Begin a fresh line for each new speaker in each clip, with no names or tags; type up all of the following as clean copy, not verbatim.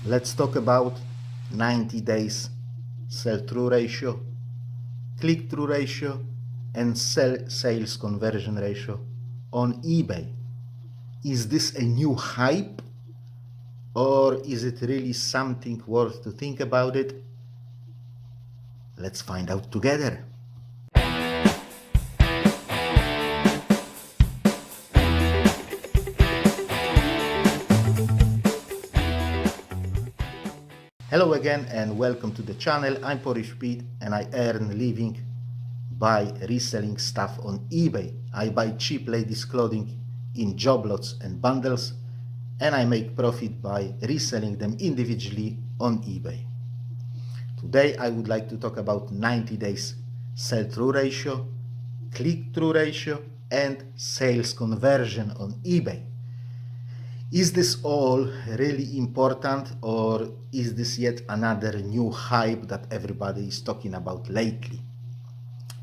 Let's talk about 90 days sell-through ratio, click-through ratio, and sales conversion ratio on eBay. Is this a new hype, or is it really something worth to think about it? Let's find out together. Hello again and welcome to the channel. I'm Polish Pete and I earn a living by reselling stuff on eBay. I buy cheap ladies clothing in job lots and bundles, and I make profit by reselling them individually on eBay. Today I would like to talk about 90 days sell-through ratio, click-through ratio, and sales conversion on eBay. Is this all really important, or is this yet another new hype that everybody is talking about lately?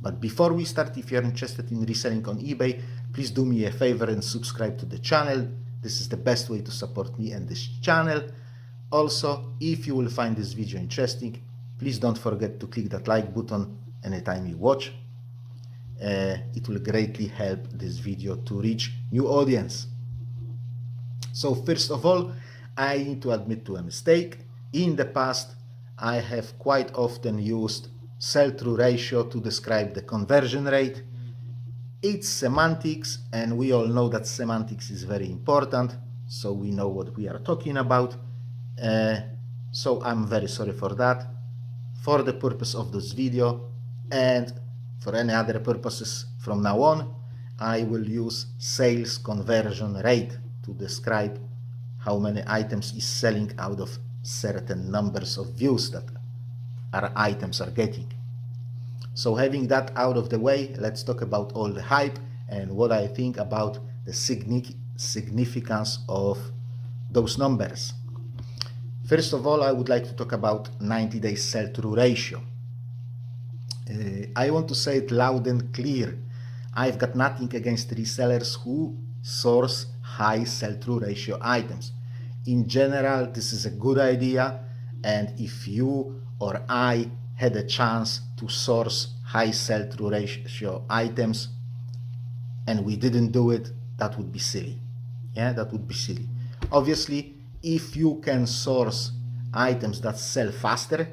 But before we start, if you're interested in reselling on eBay, please do me a favor and subscribe to the channel. This is the best way to support me and this channel. Also, if you will find this video interesting, please don't forget to click that like button anytime you watch. It will greatly help this video to reach new audience. So first of all, I need to admit to a mistake. In the past, I have quite often used sell-through ratio to describe the conversion rate. It's semantics, and we all know that semantics is very important, so we know what we are talking about. So I'm very sorry for that. For the purpose of this video and for any other purposes from now on, I will use sales conversion rate to describe how many items is selling out of certain numbers of views that our items are getting. So having that out of the way, let's talk about all the hype and what I think about the significance of those numbers. First of all, I would like to talk about 90 days sell-through ratio. I want to say it loud and clear. I've got nothing against resellers who source high sell-through ratio items. In general, this is a good idea, and if you or I had a chance to source high sell-through ratio items and we didn't do it, that would be silly. Yeah, that would be silly. Obviously, if you can source items that sell faster,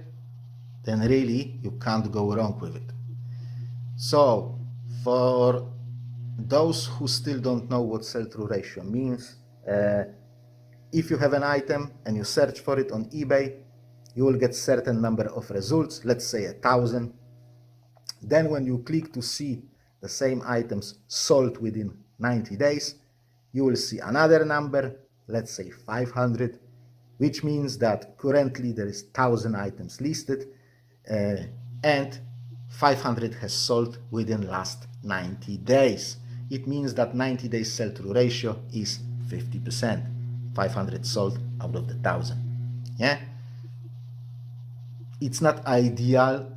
then really you can't go wrong with it. So for those who still don't know what sell-through ratio means, if you have an item and you search for it on eBay, you will get certain number of results, let's say 1,000. Then when you click to see the same items sold within 90 days, you will see another number, let's say 500, which means that currently there is 1,000 items listed and 500 has sold within last 90 days. It means that 90 days sell-through ratio is 50%. 500 sold out of the 1,000. Yeah, it's not ideal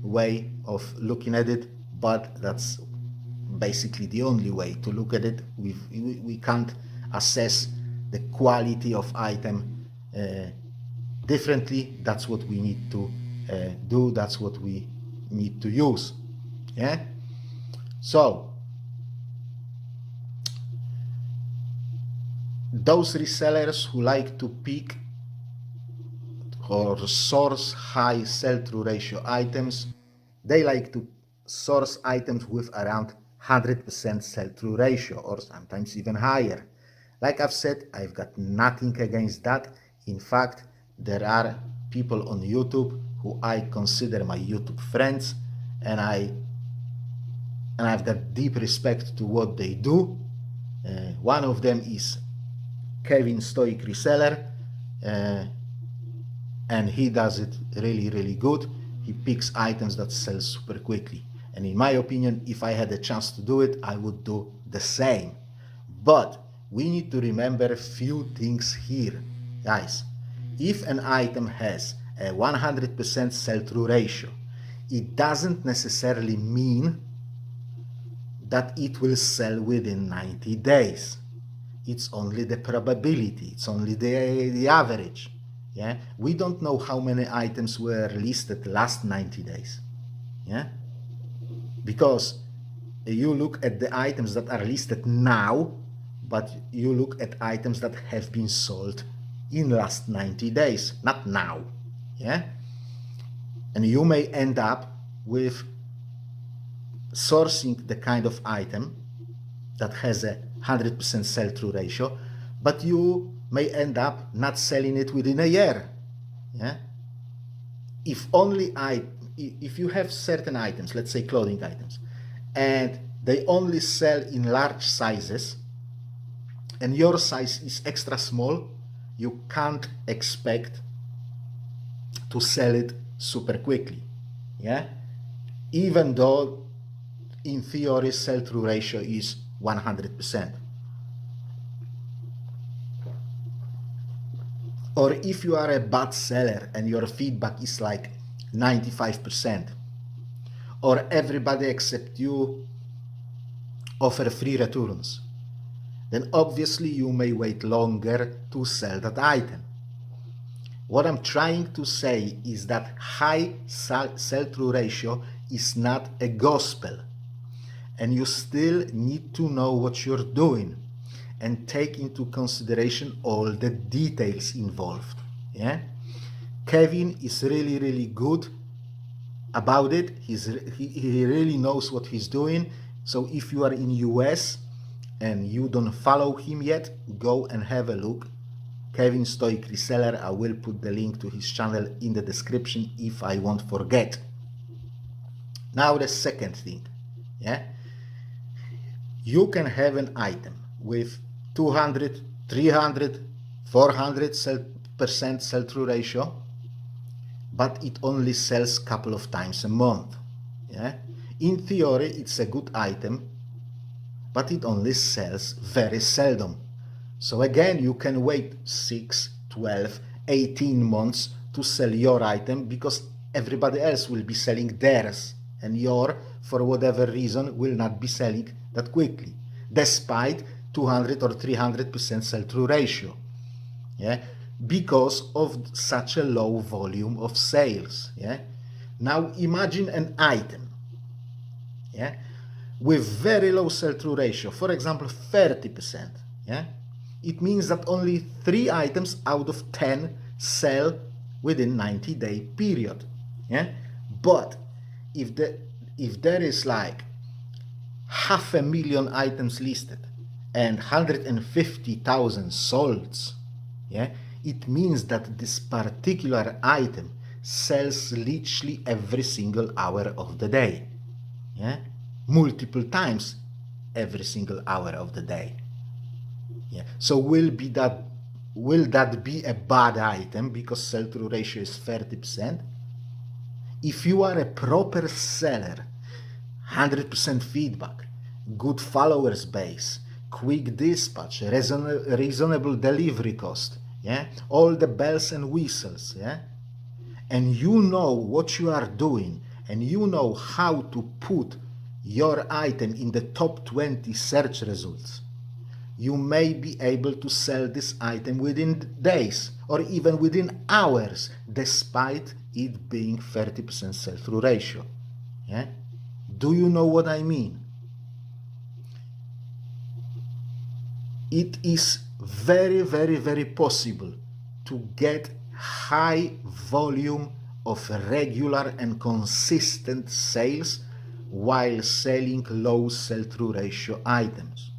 way of looking at it, but that's basically the only way to look at it. We can't assess the quality of item differently. That's what we need to do. That's what we need to use. Yeah. So those resellers who like to pick or source high sell-through ratio items, they like to source items with around 100% sell-through ratio, or sometimes even higher. Like I've said, I've got nothing against that. In fact, there are people on YouTube who I consider my YouTube friends, and I've got deep respect to what they do. One of them is Stoci Reseller, and he does it really good. He picks items that sell super quickly, and in my opinion, if I had a chance to do it, I would do the same. But we need to remember a few things here, guys. If an item has a 100% sell-through ratio, it doesn't necessarily mean that it will sell within 90 days. It's only the probability. It's only the average. Yeah, we don't know how many items were listed last 90 days. Yeah, because you look at the items that are listed now, but you look at items that have been sold in last 90 days, not now. Yeah, and you may end up with sourcing the kind of item that has a 100% sell-through ratio, but you may end up not selling it within a year. Yeah, if you have certain items, let's say clothing items, and they only sell in large sizes, and your size is extra small, you can't expect to sell it super quickly. Yeah, even though in theory sell-through ratio is 100%. Or if you are a bad seller and your feedback is like 95%, or everybody except you offer free returns, then obviously you may wait longer to sell that item. What I'm trying to say is that high sell-through ratio is not a gospel, and you still need to know what you're doing and take into consideration all the details involved. Yeah, Kevin is really good about it. He really knows what he's doing. So if you are in US and you don't follow him yet, go and have a look. Kevin Stoic Reseller. I will put the link to his channel in the description if I won't forget. Now the second thing, yeah, you can have an item with 200, 300, 400% sell-through ratio, but it only sells a couple of times a month. Yeah, in theory it's a good item, but it only sells very seldom. So again, you can wait 6, 12, 18 months to sell your item because everybody else will be selling theirs, and your, for whatever reason, will not be selling that quickly, despite 200 or 300% sell-through ratio. Yeah, because of such a low volume of sales. Yeah, now imagine an item, yeah, with very low sell-through ratio, for example 30%. Yeah, it means that only 3 items out of 10 sell within 90-day period. Yeah, but if there is like 500,000 items listed and 150,000 sold, yeah, it means that this particular item sells literally every single hour of the day. Yeah, multiple times every single hour of the day. Yeah, so will that be a bad item because sell-through ratio is 30%? If you are a proper seller, 100% feedback, good followers base, quick dispatch, reasonable delivery cost, yeah, all the bells and whistles, yeah, and you know what you are doing, and you know how to put your item in the top 20 search results, you may be able to sell this item within days or even within hours, despite it being 30% sell-through ratio. Yeah? Do you know what I mean? It is very possible to get high volume of regular and consistent sales while selling low sell-through ratio items,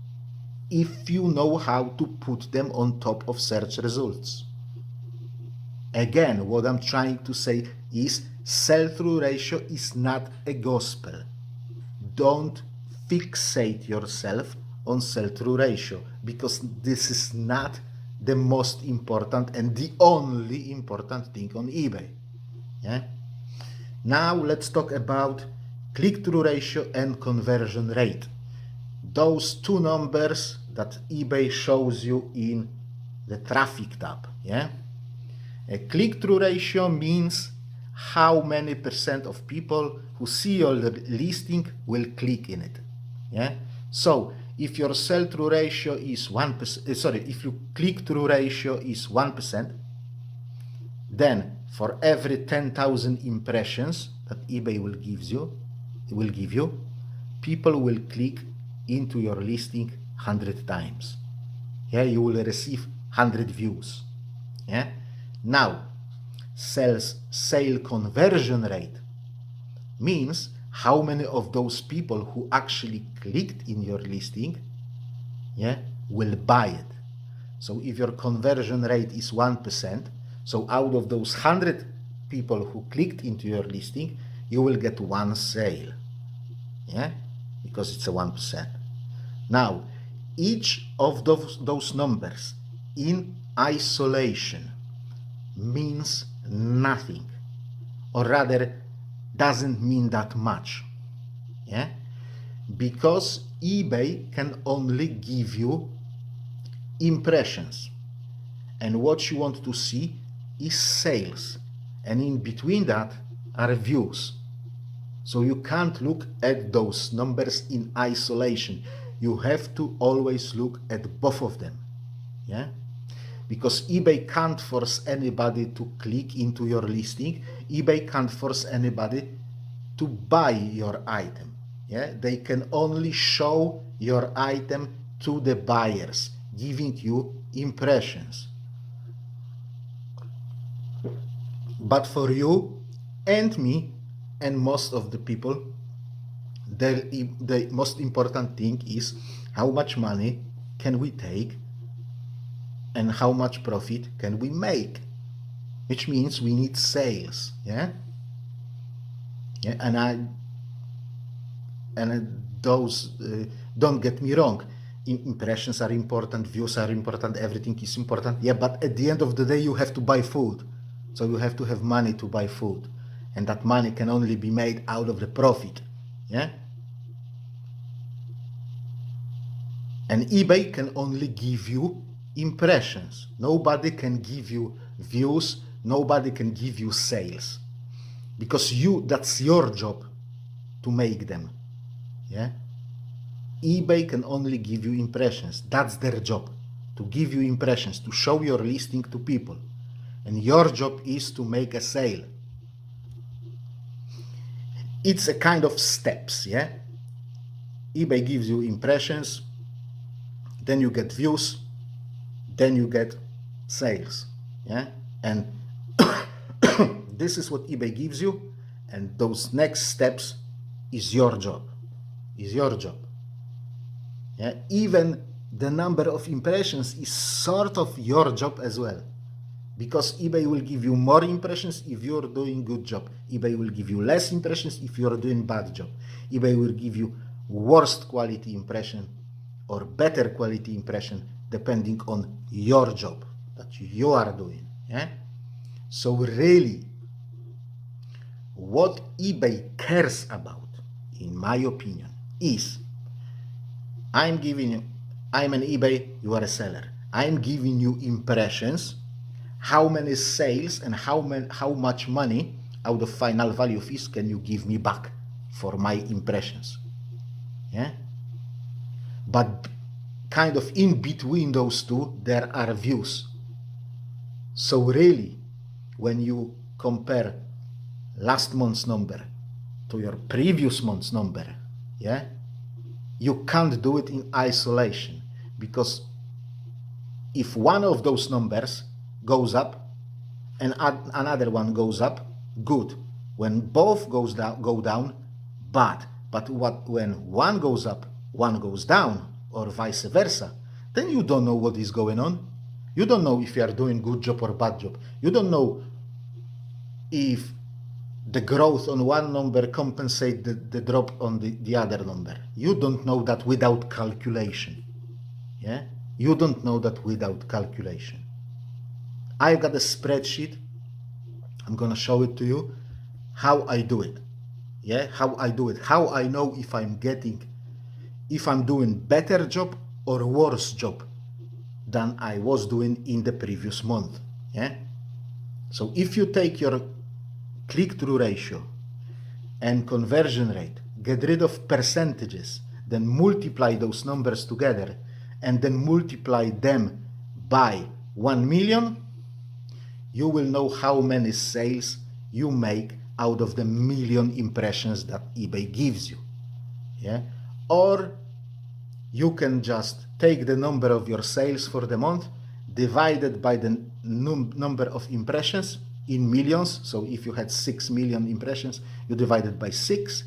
if you know how to put them on top of search results. Again, what I'm trying to say is sell-through ratio is not a gospel. Don't fixate yourself on sell-through ratio, because this is not the most important and the only important thing on eBay. Yeah? Now let's talk about click-through ratio and conversion rate. Those two numbers that eBay shows you in the traffic tab. Yeah? A click-through ratio means how many percent of people who see your listing will click in it. Yeah? So If your sell-through ratio is 1%, if your click-through ratio is 1%, then for every 10,000 impressions that eBay will give you, people will click into your listing 100 times. Yeah, you will receive 100 views. Yeah. Now, sale conversion rate means how many of those people who actually clicked in your listing, yeah, will buy it. So if your conversion rate is 1%, so out of those 100 people who clicked into your listing, you will get one sale, yeah, because it's a 1%. Now, each of those numbers in isolation means nothing, or rather doesn't mean that much, yeah, because eBay can only give you impressions, and what you want to see is sales, and in between that are views. So you can't look at those numbers in isolation. You have to always look at both of them, yeah, because eBay can't force anybody to click into your listing. eBay can't force anybody to buy your item. Yeah, they can only show your item to the buyers, giving you impressions. But for you and me and most of the people, the most important thing is how much money can we take and how much profit can we make, which means we need sales. Yeah, yeah, and those don't get me wrong, impressions are important, views are important, everything is important, yeah, but at the end of the day you have to buy food, so you have to have money to buy food, and that money can only be made out of the profit. Yeah, and eBay can only give you impressions. Nobody can give you views, nobody can give you sales, because that's your job to make them. Yeah, eBay can only give you impressions. That's their job, to give you impressions, to show your listing to people, and your job is to make a sale. It's a kind of steps. Yeah, eBay gives you impressions, then you get views, then you get sales. Yeah, and this is what eBay gives you, and those next steps is your job. Yeah, even the number of impressions is sort of your job as well, because eBay will give you more impressions if you're doing good job. eBay will give you less impressions if you're doing bad job. eBay will give you worst quality impression or better quality impression depending on your job that you are doing. Yeah? So really, what eBay cares about, in my opinion, is I'm an eBay, you are a seller. I'm giving you impressions, how many sales and how much money out of final value fees can you give me back for my impressions. Yeah? But kind of in between those two, there are views. So really, when you compare last month's number to your previous month's number, yeah, you can't do it in isolation, because if one of those numbers goes up and another one goes up, good. When both go down, bad. But when one goes up, one goes down, or vice versa, then you don't know what is going on. You don't know if you are doing good job or bad job. You don't know if the growth on one number compensate the drop on the other number. You don't know that without calculation. Yeah? You don't know that without calculation. I've got a spreadsheet. I'm gonna show it to you how I do it. Yeah, how I do it. How I know if I'm doing better job or worse job than I was doing in the previous month. Yeah. So if you take your click-through ratio and conversion rate, get rid of percentages then multiply those numbers together, and then multiply them by 1 million, you will know how many sales you make out of the million impressions that eBay gives you. Yeah? Or you can just take the number of your sales for the month divided by the number of impressions in millions. So if you had 6 million impressions, you divide it by 6,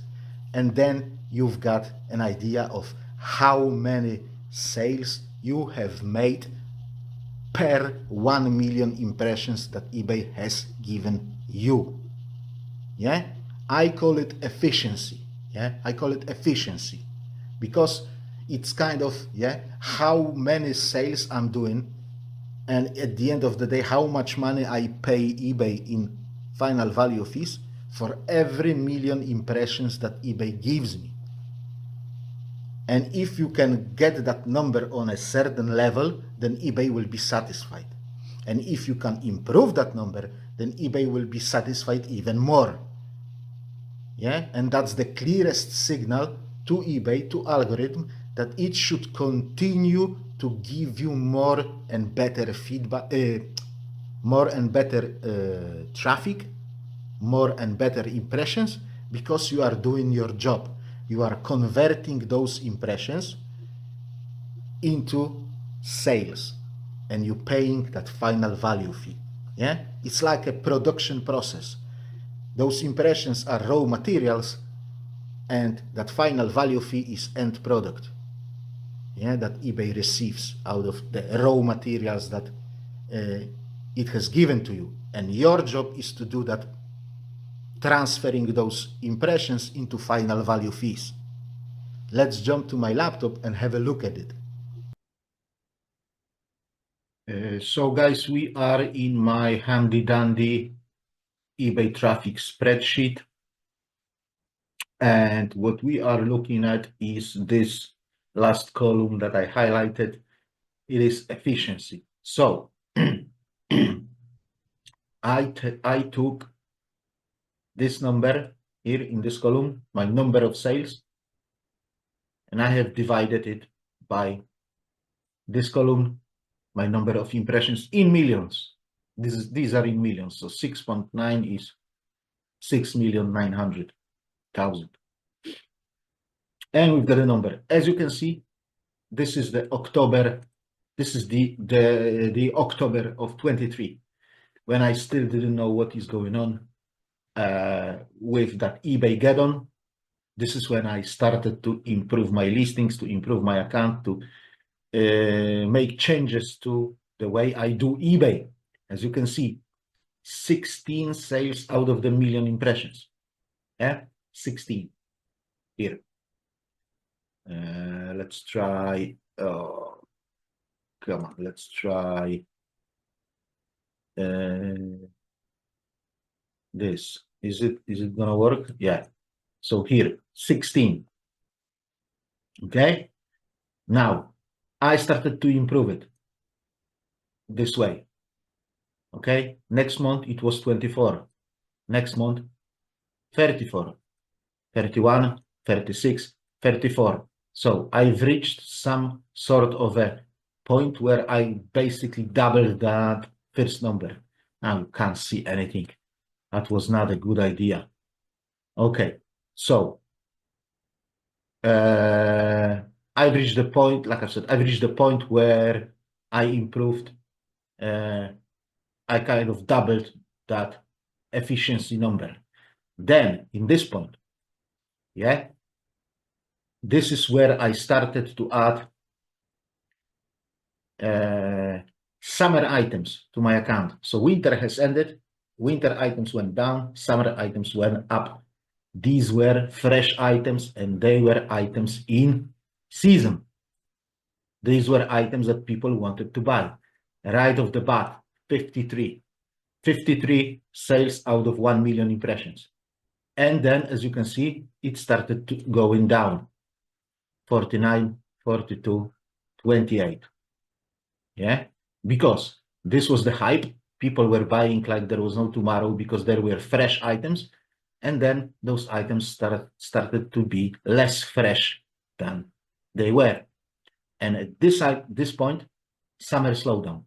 and then you've got an idea of how many sales you have made per 1 million impressions that eBay has given you. Yeah, I call it efficiency. Yeah, I call it efficiency because it's kind of, yeah, how many sales I'm doing, and at the end of the day, how much money I pay eBay in final value fees for every million impressions that eBay gives me. And if you can get that number on a certain level, then eBay will be satisfied. And if you can improve that number, then eBay will be satisfied even more. Yeah, and that's the clearest signal to eBay, to algorithm, that it should continue to give you more and better feedback, more and better traffic, more and better impressions, because you are doing your job. You are converting those impressions into sales, and you're paying that final value fee. Yeah, it's like a production process. Those impressions are raw materials, and that final value fee is end product. Yeah, that eBay receives out of the raw materials that it has given to you. And your job is to do that, transferring those impressions into final value fees. Let's jump to my laptop and have a look at it. So guys, we are in my handy dandy eBay traffic spreadsheet. And what we are looking at is this last column that I highlighted. It is efficiency. So I took this number here in this column, my number of sales, and I have divided it by this column, my number of impressions in millions. These are in millions. So 6.9 is 6,900,000. And we've got a number. As you can see, this is the October. This is the October of 23, when I still didn't know what is going on with that eBay get-on. This is when I started to improve my listings, to improve my account, to make changes to the way I do eBay. As you can see, 16 sales out of the million impressions. Yeah, 16 here. Let's try. Come on, let's try this. Is it gonna work? Yeah. So here, 16. Okay. Now I started to improve it this way. Okay. Next month it was 24. Next month 34, 31, 36, 34. So I've reached some sort of a point where I basically doubled that first number. Now you can't see anything. That was not a good idea. Okay, so I've reached the point, like I said, I've reached the point where I improved. I kind of doubled that efficiency number. Then in this point, yeah, this is where I started to add summer items to my account. So winter has ended, winter items went down, summer items went up. These were fresh items, and they were items in season. These were items that people wanted to buy. Right off the bat, 53 sales out of 1 million impressions. And then, as you can see, it started to going down. 49, 42, 28. Yeah, because this was the hype. People were buying like there was no tomorrow because there were fresh items. And then those items started to be less fresh than They were. And at this point, summer slowdown.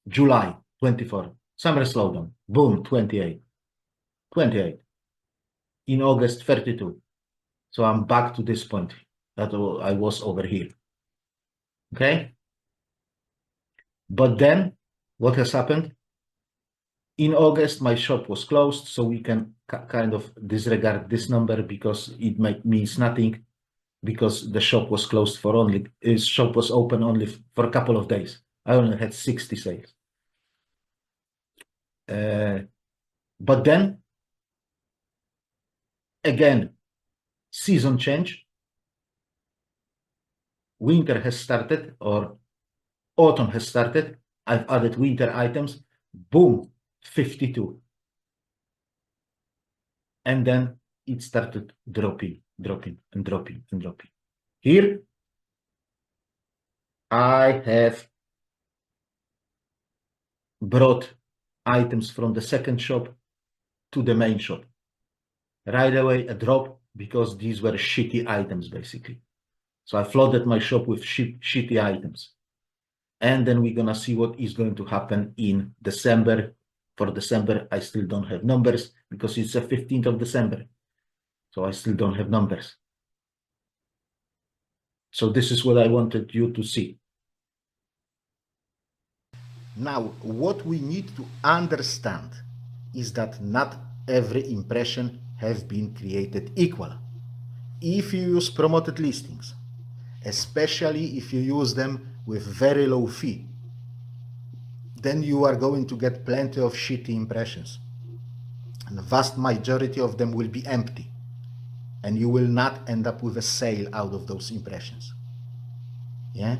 July 24, summer slowdown. Boom, 28. 28. In August, 32. So I'm back to this point that I was over here. Okay? But then, what has happened? In August, my shop was closed, so we can kind of disregard this number because it means nothing, because the shop was closed for shop was open only for a couple of days. I only had 60 sales. But then, again, season change. Winter has started, or autumn has started. I've added winter items. Boom, 52. And then it started dropping. Here, I have brought items from the second shop to the main shop. Right away, a drop, because these were shitty items, basically. So I flooded my shop with shitty items. And then we're going to see what is going to happen in December. For December, I still don't have numbers because it's the 15th of December. So I still don't have numbers. So this is what I wanted you to see. Now, what we need to understand is that not every impression has been created equal. If you use promoted listings, especially if you use them with very low fee, then you are going to get plenty of shitty impressions. And the vast majority of them will be empty. And you will not end up with a sale out of those impressions. Yeah?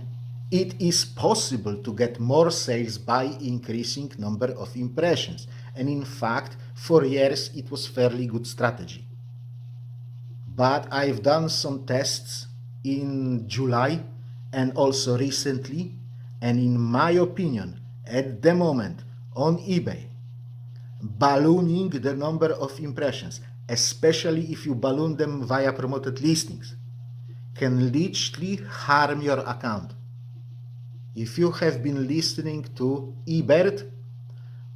It is possible to get more sales by increasing number of impressions. And in fact, for years it was fairly good strategy. But I've done some tests in July and also recently, and in my opinion, at the moment on eBay, ballooning the number of impressions, especially if you balloon them via promoted listings, can literally harm your account. If you have been listening to eBert,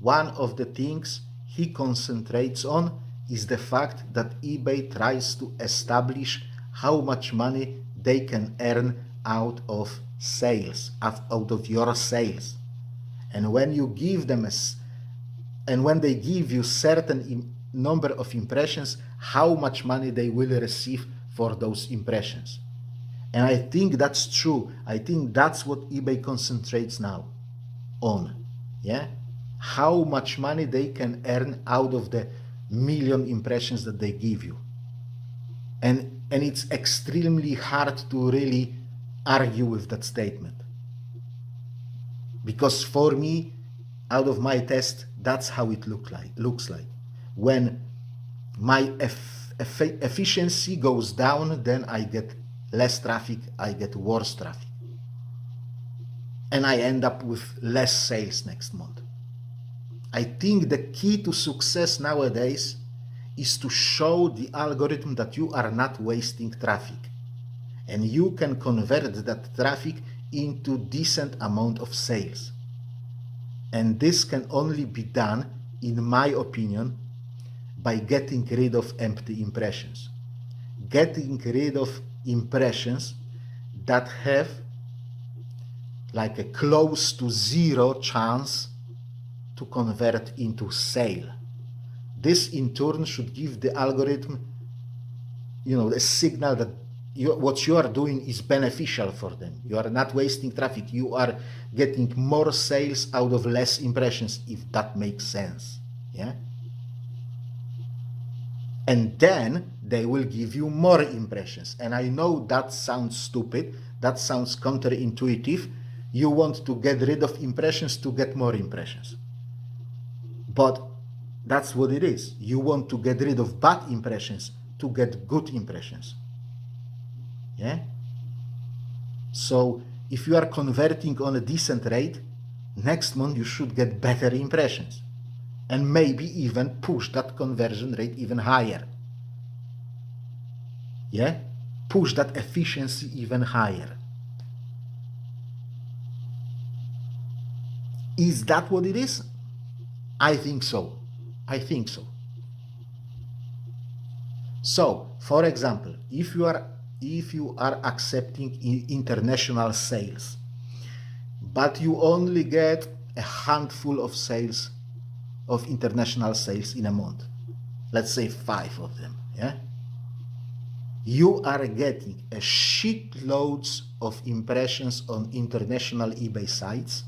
one of the things he concentrates on is the fact that eBay tries to establish how much money they can earn out of sales, out of your sales. And when you give them and when they give you certain number of impressions, how much money they will receive for those impressions. And I think that's true. I think that's what eBay concentrates now on. Yeah? How much money they can earn out of the million impressions that they give you. And it's extremely hard to really argue with that statement. Because for me, out of my test, that's how it looks like. When my efficiency goes down, then I get less traffic, I get worse traffic. And I end up with less sales next month. I think the key to success nowadays is to show the algorithm that you are not wasting traffic. And you can convert that traffic into decent amount of sales. And this can only be done, in my opinion, by getting rid of empty impressions. Getting rid of impressions that have like a close to zero chance to convert into sale. This in turn should give the algorithm, a signal that what you are doing is beneficial for them. You are not wasting traffic. You are getting more sales out of less impressions, if that makes sense. Yeah. And then they will give you more impressions. And I know that sounds stupid. That sounds counterintuitive. You want to get rid of impressions to get more impressions. But that's what it is. You want to get rid of bad impressions to get good impressions. Yeah? So if you are converting on a decent rate, next month you should get better impressions. And maybe even push that conversion rate even higher. Yeah? push that efficiency even higher. Is that what it is? I think so. I think so. So, for example, if you are accepting international sales, but you only get a handful of sales, of international sales in a month, let's say 5 of them, yeah? You are getting a shitloads of impressions on international eBay sites,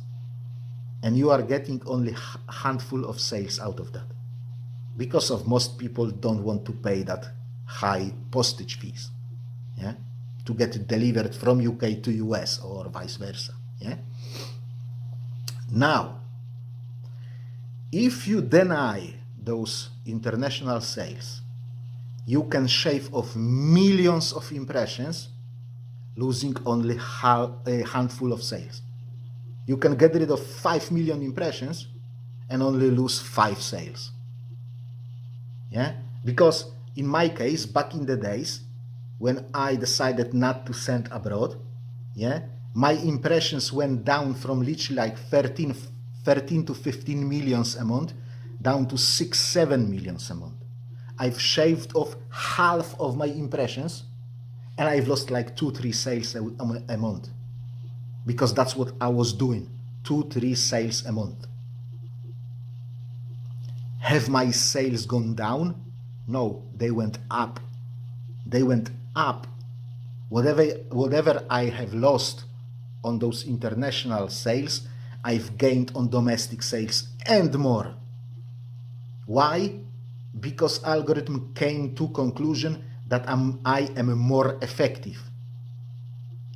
and you are getting only a handful of sales out of that, because of most people don't want to pay that high postage fees, yeah, to get it delivered from UK to US or vice versa, yeah. Now, if you deny those international sales, you can shave off millions of impressions, losing only a handful of sales. You can get rid of 5 million impressions and only lose 5 sales. Yeah, because in my case, back in the days, when I decided not to send abroad, yeah, my impressions went down from literally like 13 to 15 millions a month down to 6-7 millions a month. I've shaved off half of my impressions, and I've lost like 2-3 sales a month, because that's what I was doing, 2-3 sales a month. Have my sales gone down? No, they went up. They went up. Whatever I have lost on those international sales, I've gained on domestic sales and more. Why? Because algorithm came to conclusion that I am more effective.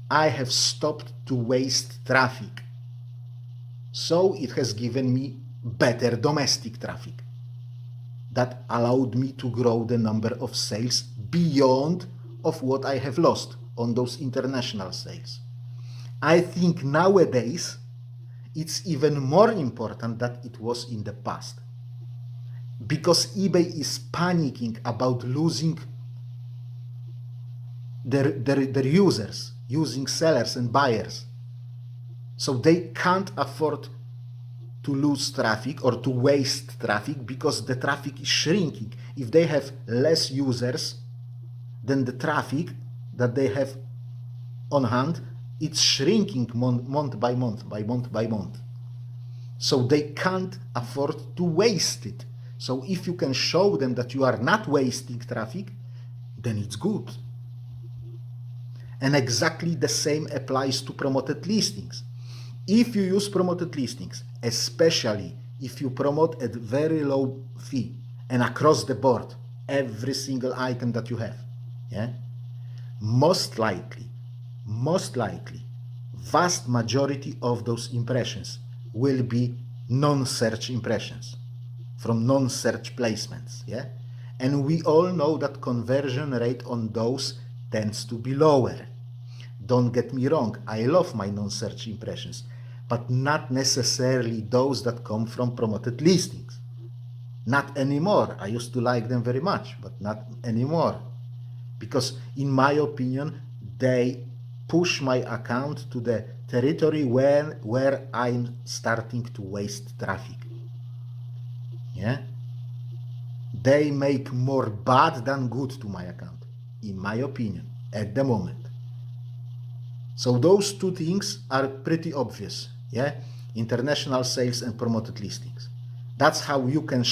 I have stopped to waste traffic. So it has given me better domestic traffic that allowed me to grow the number of sales beyond of what I have lost on those international sales. I think nowadays it's even more important than it was in the past, because eBay is panicking about losing their users, using sellers and buyers. So they can't afford to lose traffic or to waste traffic, because the traffic is shrinking. If they have less users, then the traffic that they have on hand, it's shrinking month by month. So they can't afford to waste it. So if you can show them that you are not wasting traffic, then it's good. And exactly the same applies to promoted listings. If you use promoted listings, especially if you promote at very low fee and across the board, every single item that you have, yeah, most likely, vast majority of those impressions will be non-search impressions from non-search placements, yeah? And we all know that conversion rate on those tends to be lower. Don't get me wrong, I love my non-search impressions, but not necessarily those that come from promoted listings. Not anymore. I used to like them very much, but not anymore. Because in my opinion, they push my account to the territory where I'm starting to waste traffic. Yeah? They make more bad than good to my account, in my opinion, at the moment. So those two things are pretty obvious, yeah? International sales and promoted listings. That's how you can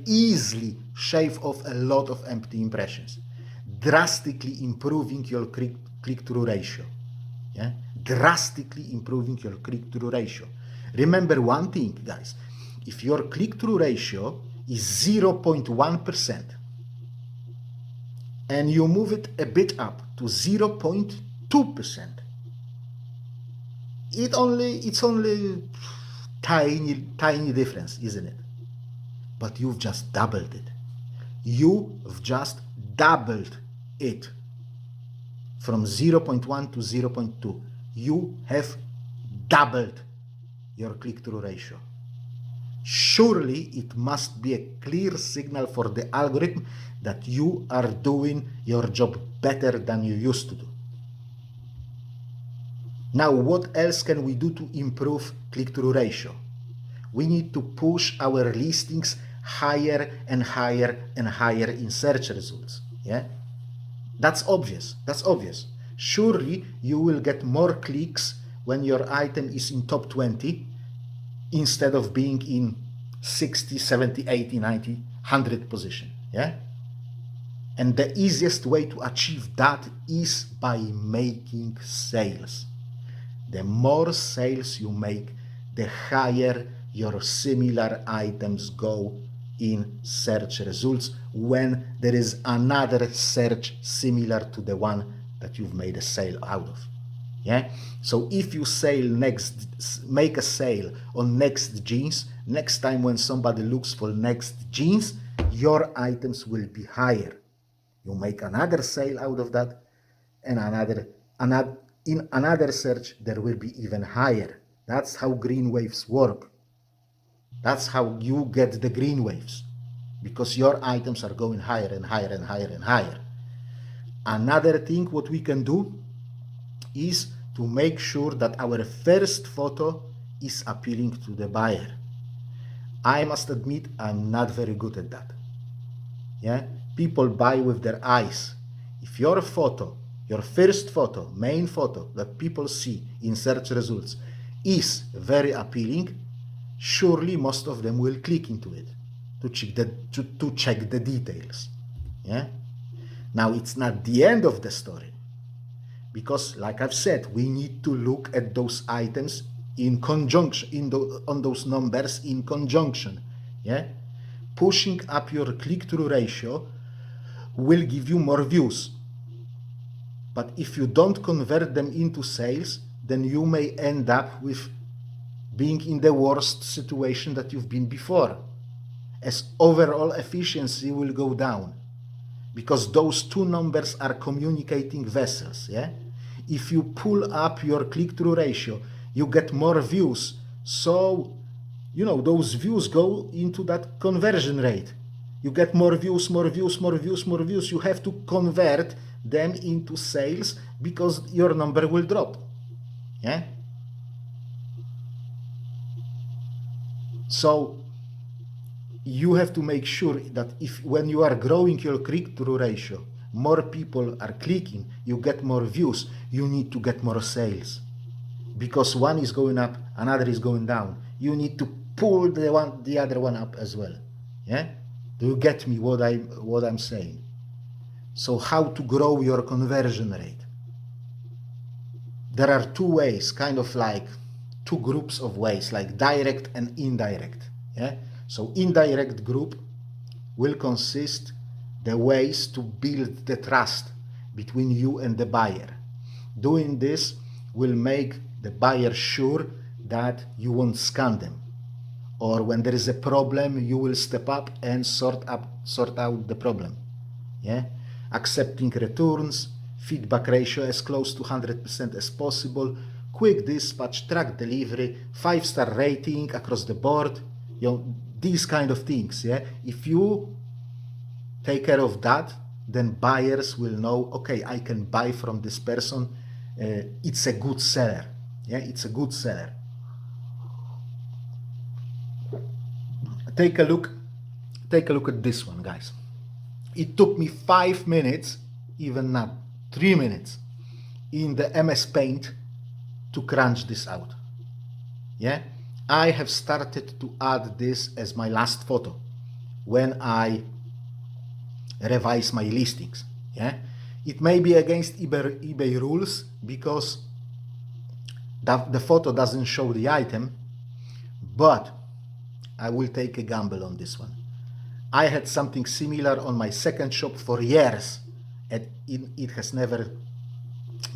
easily shave off a lot of empty impressions, drastically improving your click-through ratio, yeah? Drastically improving your click-through ratio. Remember one thing, guys, if your click-through ratio is 0.1% and you move it a bit up to 0.2%, it's only tiny difference, isn't it? But you've just doubled it. You've just doubled it from 0.1 to 0.2. You have doubled your click-through ratio. surely it must be a clear signal for the algorithm that you are doing your job better than you used to do. Now, what else can we do to improve click-through ratio? We need to push our listings higher and higher and higher in search results. Yeah, that's obvious. That's obvious. Surely you will get more clicks when your item is in top 20 instead of being in 60, 70, 80, 90, 100 position. Yeah. And the easiest way to achieve that is by making sales. The more sales you make, the higher your similar items go in search results when there is another search similar to the one that you've made a sale out of. Yeah. So if you make a sale on next jeans, next time when somebody looks for next jeans, your items will be higher. You make another sale out of that, and in another search there will be even higher. That's how green waves work. That's how you get the green waves, because your items are going higher and higher and higher and higher. Another thing what we can do is to make sure that our first photo is appealing to the buyer. I must admit I'm not very good at that. Yeah, people buy with their eyes. If your photo, your first photo, main photo that people see in search results is very appealing, surely most of them will click into it to check the details. Yeah. Now it's not the end of the story, because like I've said, we need to look at those items in conjunction, on those numbers in conjunction. Yeah. Pushing up your click-through ratio will give you more views. But if you don't convert them into sales, then you may end up with being in the worst situation that you've been before, as overall efficiency will go down, because those two numbers are communicating vessels. Yeah. If you pull up your click-through ratio, you get more views. So those views go into that conversion rate. You get more views, more views, more views, more views. You have to convert them into sales because your number will drop. Yeah. So you have to make sure that when you are growing your click-through ratio, more people are clicking, you get more views, you need to get more sales. Because one is going up, another is going down. You need to pull the other one up as well. Yeah? Do you get me what I'm saying? So how to grow your conversion rate? There are two ways, kind of like two groups of ways, like direct and indirect. Yeah? So indirect group will consist the ways to build the trust between you and the buyer. Doing this will make the buyer sure that you won't scam them, or when there is a problem, you will step up and sort out the problem. Yeah, accepting returns, feedback ratio as close to 100% as possible, quick dispatch, track delivery, 5-star rating across the board. These kind of things. Yeah, if you take care of that, then buyers will know, okay, I can buy from this person. It's a good seller. Yeah, it's a good seller. Take a look at this one, guys. It took me 5 minutes, even not 3 minutes, in the MS Paint to crunch this out. Yeah, I have started to add this as my last photo when I revise my listings. Yeah, it may be against eBay rules because the photo doesn't show the item, but I will take a gamble on this one. I had something similar on my second shop for years, and it has never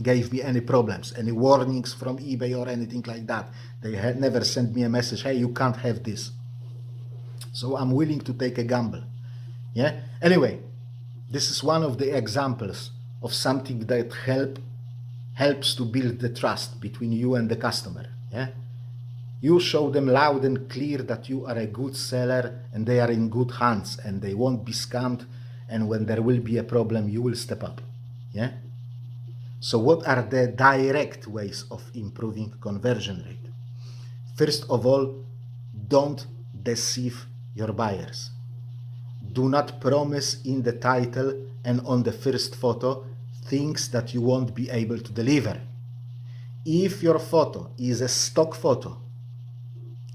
gave me any problems, any warnings from eBay or anything like that. They had never sent me a message, hey, you can't have this. So I'm willing to take a gamble. Yeah. Anyway, this is one of the examples of something that helps to build the trust between you and the customer. Yeah. You show them loud and clear that you are a good seller and they are in good hands and they won't be scammed, and when there will be a problem, you will step up. Yeah? So what are the direct ways of improving conversion rate? First of all, don't deceive your buyers. Do not promise in the title and on the first photo things that you won't be able to deliver. If your photo is a stock photo,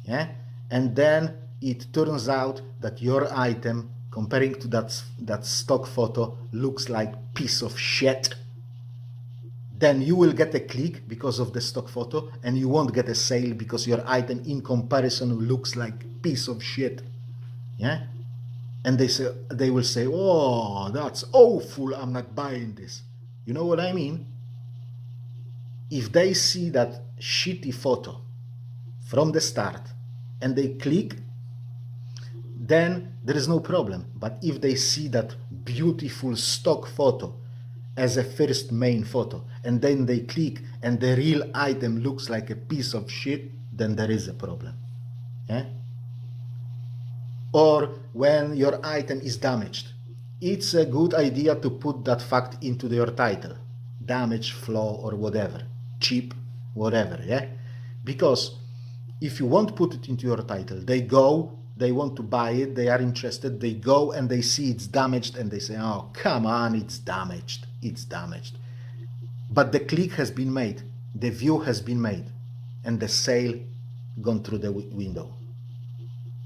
yeah, and then it turns out that your item, comparing to that stock photo, looks like piece of shit, then you will get a click because of the stock photo, and you won't get a sale because your item in comparison looks like piece of shit. Yeah? And they will say, oh, that's awful, I'm not buying this. You know what I mean? If they see that shitty photo from the start and they click, then there is no problem. But if they see that beautiful stock photo as a first main photo and then they click and the real item looks like a piece of shit, then there is a problem. Yeah? Or when your item is damaged, it's a good idea to put that fact into your title. Damage, flaw, or whatever. Cheap, whatever, yeah? Because if you won't put it into your title, they want to buy it, they are interested, they go and they see it's damaged and they say, oh, come on, it's damaged. But the click has been made, the view has been made, and the sale gone through the window.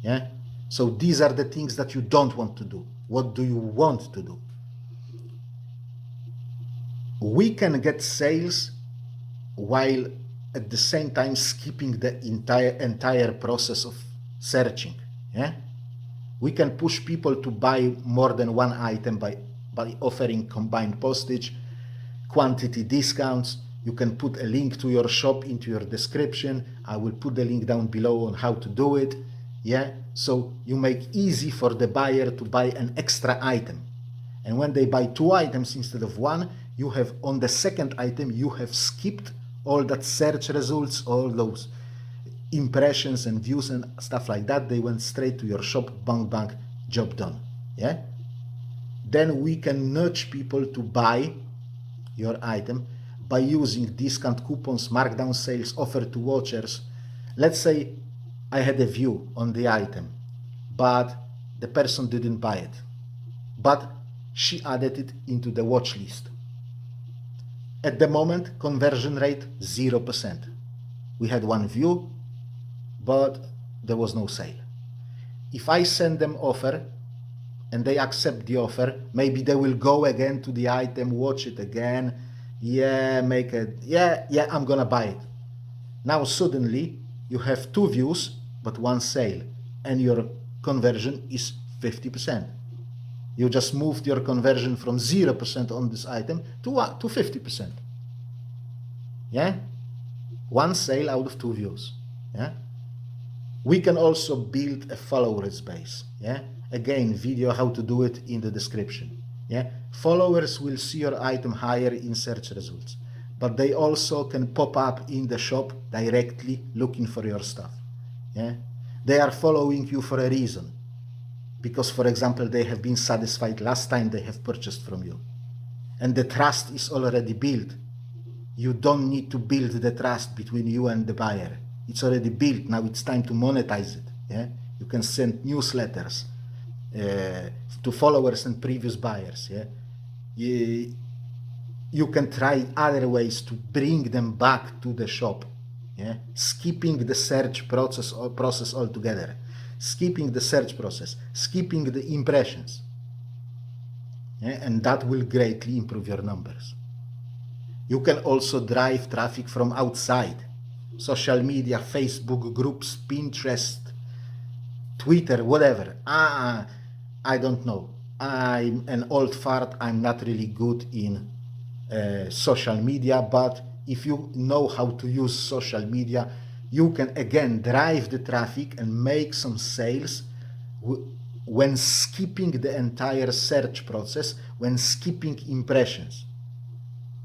Yeah? So these are the things that you don't want to do. What do you want to do? We can get sales while at the same time skipping the entire process of searching. Yeah? We can push people to buy more than one item by offering combined postage, quantity discounts. You can put a link to your shop into your description. I will put the link down below on how to do it. Yeah, so you make easy for the buyer to buy an extra item. And when they buy 2 items instead of 1, you have on the second item, you have skipped all that search results, all those impressions and views and stuff like that. They went straight to your shop, bang, bang, job done. Yeah. Then we can nudge people to buy your item by using discount coupons, markdown sales, offer to watchers. Let's say I had a view on the item, but the person didn't buy it, but she added it into the watch list. At the moment, conversion rate 0%. We had 1 view, but there was no sale. If I send them offer and they accept the offer, maybe they will go again to the item, watch it again. Yeah, I'm gonna buy it. Now suddenly you have 2 views, but 1 sale, and your conversion is 50%. You just moved your conversion from 0% on this item to 50%. Yeah? 1 sale out of 2 views. Yeah? We can also build a followers base. Yeah? Again, video how to do it in the description. Yeah? Followers will see your item higher in search results, but they also can pop up in the shop directly looking for your stuff. Yeah? They are following you for a reason, because, for example, they have been satisfied last time they have purchased from you, and the trust is already built. You don't need to build the trust between you and the buyer. It's already built. Now it's time to monetize it. Yeah? You can send newsletters to followers and previous buyers. Yeah? You can try other ways to bring them back to the shop. Yeah? Skipping the search process altogether. Skipping the search process. Skipping the impressions. Yeah? And that will greatly improve your numbers. You can also drive traffic from outside. Social media, Facebook groups, Pinterest, Twitter, whatever. I don't know. I'm an old fart. I'm not really good in social media, but if you know how to use social media, you can again drive the traffic and make some sales when skipping the entire search process, when skipping impressions,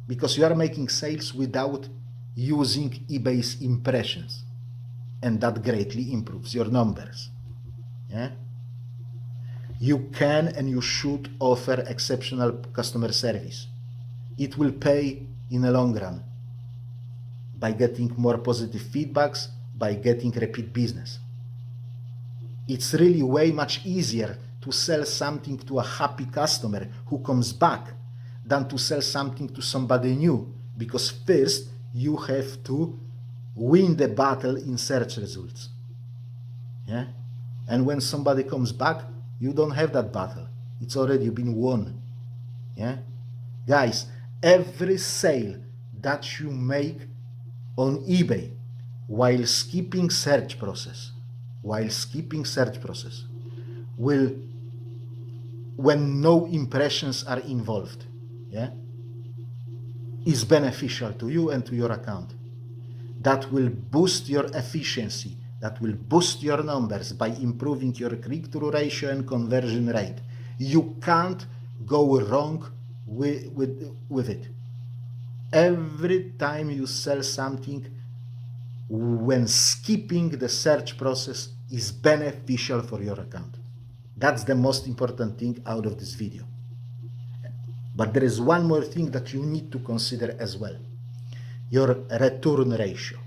because you are making sales without using eBay's impressions. and that greatly improves your numbers. Yeah? You can and you should offer exceptional customer service. It will pay in the long run by getting more positive feedbacks, by getting repeat business. It's really way much easier to sell something to a happy customer who comes back than to sell something to somebody new, because first you have to win the battle in search results. Yeah? And when somebody comes back, you don't have that battle. It's already been won. Yeah? Guys, every sale that you make on eBay while skipping search process, will, when no impressions are involved, yeah, is beneficial to you and to your account. That will boost your efficiency, that will boost your numbers by improving your click-through ratio and conversion rate. You can't go wrong with it. Every time you sell something, when skipping the search process is beneficial for your account. That's the most important thing out of this video. But there is one more thing that you need to consider as well. Your return ratio.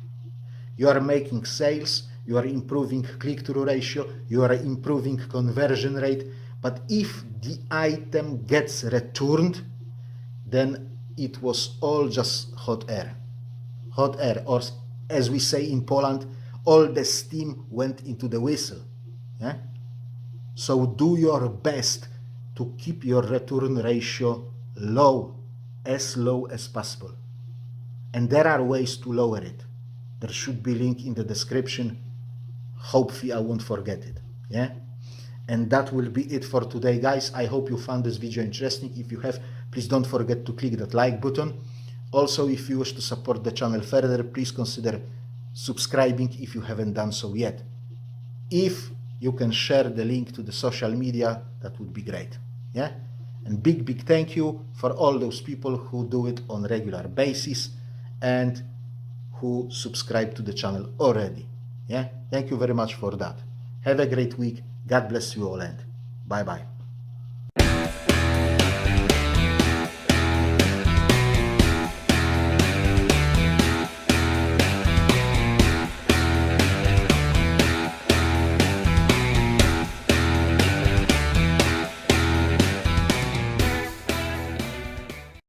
You are making sales, you are improving click-through ratio, you are improving conversion rate, but if the item gets returned, then it was all just hot air. Hot air, or as we say in Poland, all the steam went into the whistle. Yeah? So do your best to keep your return ratio low as possible. And there are ways to lower it. There should be a link in the description. Hopefully I won't forget it. Yeah? And that will be it for today, guys. I hope you found this video interesting. If you have, please don't forget to click that like button. Also, if you wish to support the channel further, please consider subscribing if you haven't done so yet. If you can share the link to the social media, that would be great. Yeah? And big thank you for all those people who do it on regular basis and who subscribe to the channel already. Yeah? Thank you very much for that. Have a great week. God bless you all, and bye-bye.